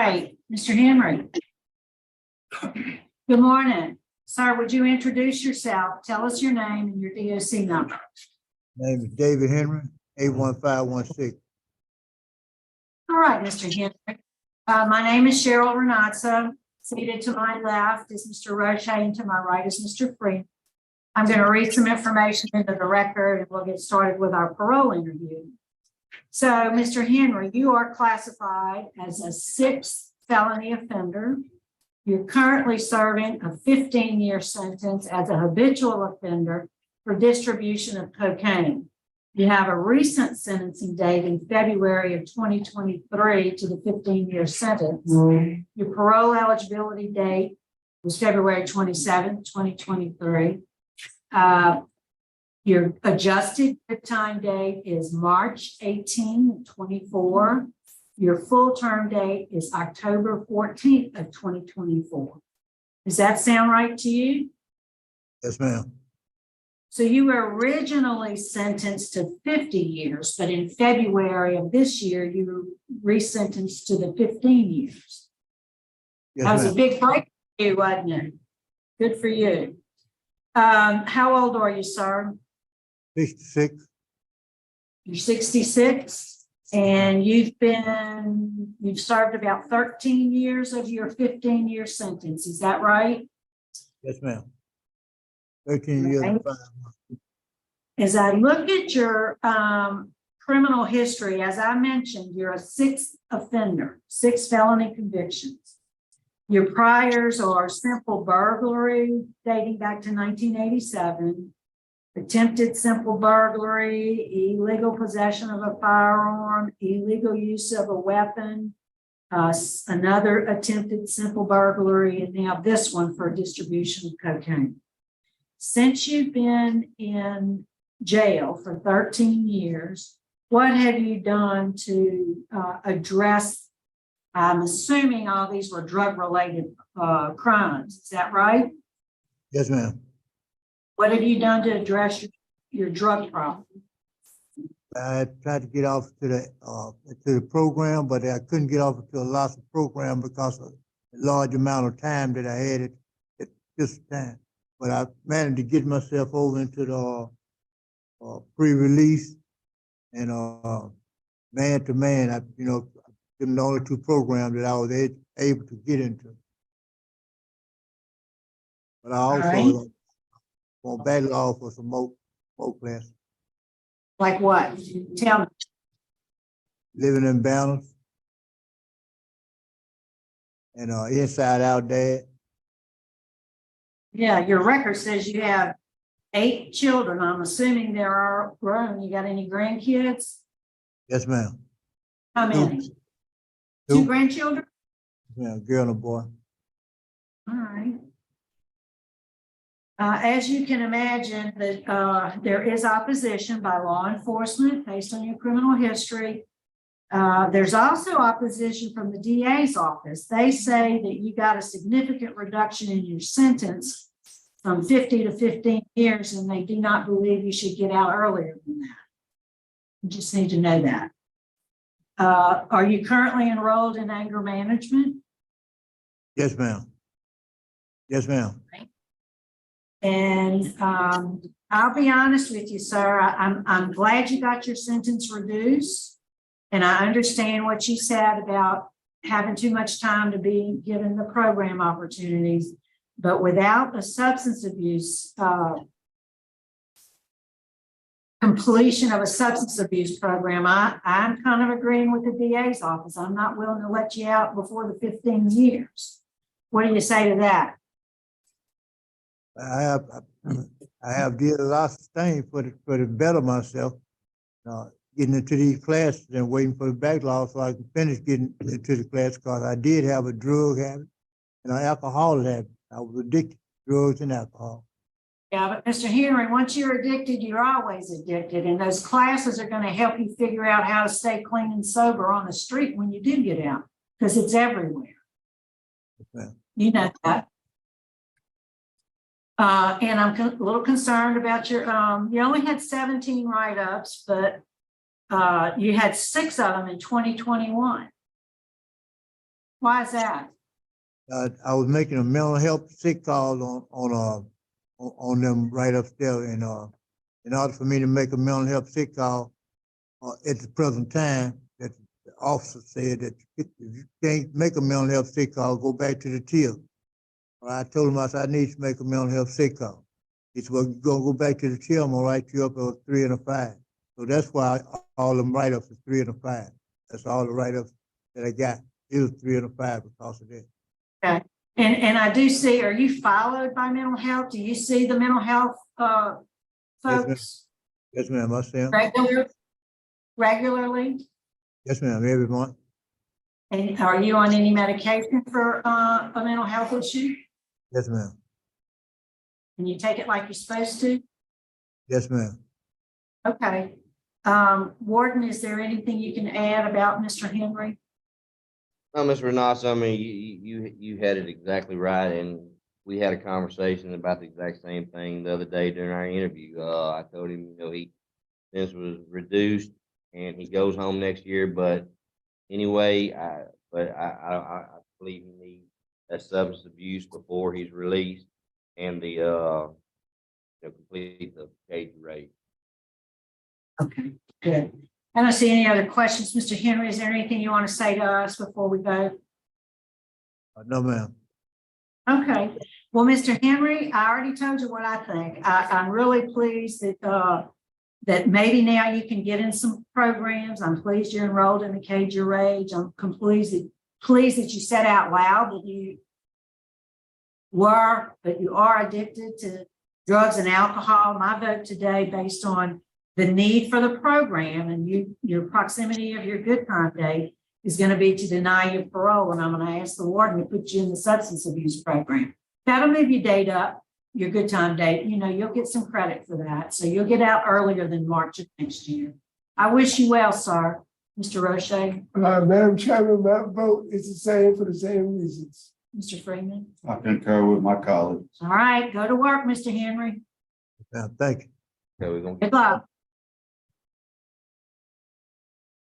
right, Mr. Henry. Good morning. Sir, would you introduce yourself? Tell us your name and your DOC number. Name is David Henry, 81516. All right, Mr. Henry. My name is Cheryl Renazza. Seated to my left is Mr. Roche, and to my right is Mr. Freeman. I'm going to read some information into the record and we'll get started with our parole interview. So, Mr. Henry, you are classified as a 6th felony offender. You're currently serving a 15-year sentence as a habitual offender for distribution of cocaine. You have a recent sentencing date in February of 2023 to the 15-year sentence. Your parole eligibility date was February 27, 2023. Your adjusted good time date is March 18, 24. Your full term date is October 14th of 2024. Does that sound right to you? Yes, ma'am. So you were originally sentenced to 50 years, but in February of this year, you were resentenced to the 15 years. Yes, That was ma'am. a big break for you, wasn't it? Good for you. How old are you, sir? 66. You're 66, and you've served about 13 years of your 15-year sentence. Is that right? Yes, ma'am. 13 years and 5 months. As I look at your criminal history, as I mentioned, you're a 6th offender, 6 felony convictions. Your priors are simple burglary dating back to 1987, attempted simple burglary, illegal possession of a firearm, illegal use of a weapon, another attempted simple burglary, and now this one for distribution of cocaine. Since you've been in jail for 13 years, what have you done to address, I'm assuming all these were drug-related crimes, is that right? Yes, ma'am. What have you done to address your drug problem? I tried to get off to the program, but I couldn't get off to a loss of program because of the large amount of time that I had at this time. But I managed to get myself over into the pre-release and man to man. Them the only 2 programs that I was able to get into. But I also want battle off for some more classes. Like what? Tell me. Living in balance and inside out dad. Yeah, your record says you have 8 children. I'm assuming they are grown. You got any grandkids? Yes, ma'am. How many? 2 2 grandchildren? Yeah, girl and a boy. All right. As you can imagine, that there is opposition by law enforcement based on your criminal history. There's also opposition from the DA's office. They say that you got a significant reduction in your sentence from 50 to 15 years, and they do not believe you should get out earlier than that. You just need to know that. Are you currently enrolled in anger management? Yes, ma'am. Yes, ma'am. And I'll be honest with you, sir. I'm glad you got your sentence reduced. And I understand what you said about having too much time to be given the program opportunities. But without a substance abuse, completion of a substance abuse program, I'm kind of agreeing with the DA's office. I'm not willing to let you out before the 15 years. What do you say to that? I have did a lot of things for the better myself, getting into these classes and waiting for the backlog so I can finish getting into the class, because I did have a drug habit and an alcohol habit. I was addicted to drugs and alcohol. Yeah, but Mr. Henry, once you're addicted, you're always addicted. And those classes are going to help you figure out how to stay clean and sober on the street when you do get out, because it's everywhere. Okay. You know that. And I'm a little concerned about your, you only had 17 write-ups, but you had 6 of them in 2021. Why is that? I was making a mental health sick call on them right upstairs, and in order for me to make a mental health sick call at the present time, that the officer said that if you can't make a mental health sick call, go back to the TIF. Well, I told him, I said, I need to make a mental health sick call. He said, well, you're gonna go back to the TIF, I'm gonna write you up a 3 and a 5. So that's why all them write-ups are 3 and a 5. That's all the write-ups that I got. It was 3 and a 5 because of that. Okay. And I do see, are you followed by mental health? Do you see the mental health, ma'am. folks Yes, ma'am, I see him. regularly? Yes, ma'am, every month. And are you on any medication for, a mental health issue? Yes, ma'am. And you take it like you're supposed to? Yes, ma'am. Okay. Warden, is there anything you can add about Mr. Henry? No, Ms. Renata, I mean, you had it exactly right, and we had a conversation about the exact same thing the other day during our interview. I told him, this was reduced and he goes home next year, but anyway, I believe he needs that substance abuse before he's released and complete the cage rate. Okay, good. I don't see any other questions. Mr. Henry, is there anything you want to say to us before we go? No, ma'am. Okay, well, Mr. Henry, I already told you what I think. I'm really pleased that, that maybe now you can get in some programs. I'm pleased you're enrolled in the Cage Your Rage. I'm pleased that you said out loud that you are addicted to drugs and alcohol. My vote today, based on the need for the program and your proximity of your good time date, is going to be to deny you parole. And I'm going to ask the warden to put you in the substance abuse program. That'll move your date up, your good time date. You'll get some credit for that. So you'll get out earlier than March of next year. I wish you well, sir. Mr. Roche. Madam Chairman, my vote is the same for the same reasons. Mr. Freeman. I concur with my colleagues. All right, go to work, Mr. Henry. Thank you. So we're gonna Good luck.